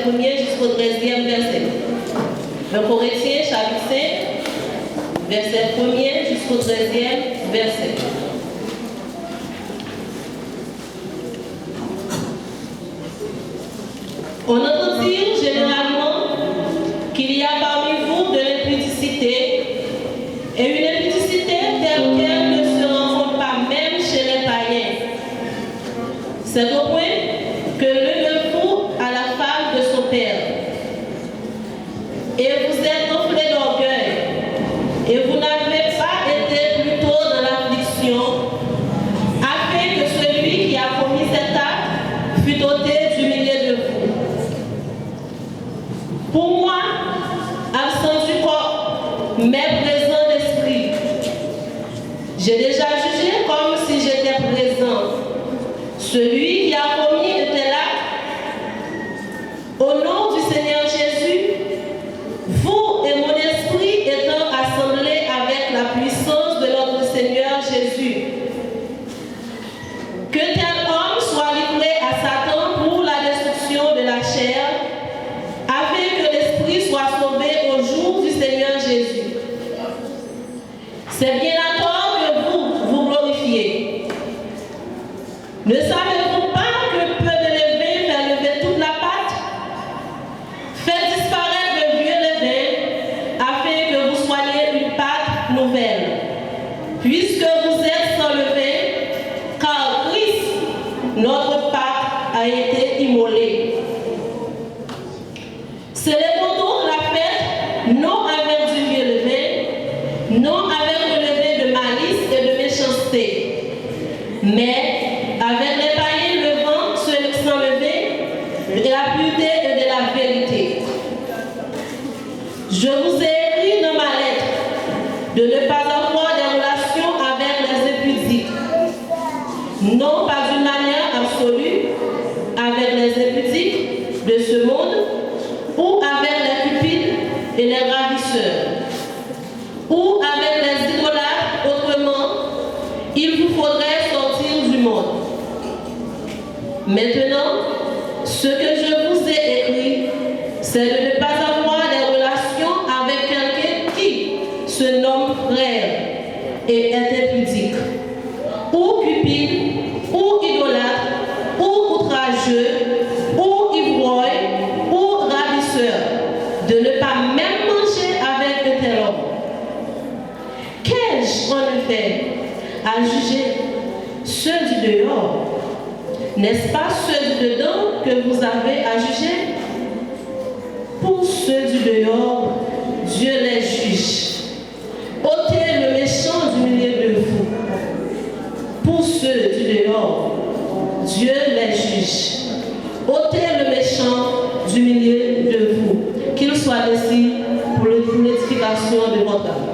1er jusqu'au 13e verset. 1 Corinthiens chapitre 5, verset 1er jusqu'au 13e verset. On entend dire généralement qu'il y a parmi vous de l'impudicité, et une impudicité telle qu'elle ne se rencontre pas même chez les païens. C'est au point que l'un de vous a la femme de son père. Et vous êtes gonflés d'orgueil, et vous n'avez pas été plutôt dans l'affliction, afin que celui qui a commis cet acte fût ôté du milieu de vous. Pour moi, absent du corps, mais présent d'esprit, j'ai déjà jugé comme si j'étais présent. Celui qui a commis était là. Au nom du Seigneur Jésus, vous et mon esprit étant assemblés avec la puissance de notre Seigneur Jésus, que tel homme soit livré à Satan pour la destruction de la chair, afin que l'esprit soit sauvé au jour du Seigneur Jésus. C'est bien à tort que vous vous glorifiez. Ne savez-vous pas que peu de levain fait lever toute la pâte? Faites disparaître le vieux levain, afin que vous soyez une pâte nouvelle, puisque vous êtes sans levain, car Christ, notre pâte, a été immolé. Célébrons la fête, non avec du vieux levain, non avec le levain de malice et de méchanceté, mais avec les païens levant sans levain de la pureté et de la vérité. Je vous ai écrit dans ma lettre de ne pas avoir des relations avec les impudiques, non pas d'une manière absolue avec les impudiques de ce monde, ou avec les cupides et les ravisseurs, ou avec les idolâtres. Autrement, il vous faudrait sortir du monde. Maintenant, ce que je vous ai écrit, c'est de ne pas avoir des relations avec quelqu'un qui se nomme frère et est impudique, ou cupide, ou idolâtre, ou outrageux, ou ivrogne, ou ravisseur, de ne pas même manger avec un tel homme. Qu'ai-je en effet à juger ceux du dehors? N'est-ce pas ceux du dedans que vous avez à juger? Pour ceux du dehors, Dieu les juge. Ôtez le méchant du milieu de vous. Pour ceux du dehors, Dieu les juge. Ôtez le méchant du milieu de vous. Qu'il soit ainsi pour l'édification de votre âme.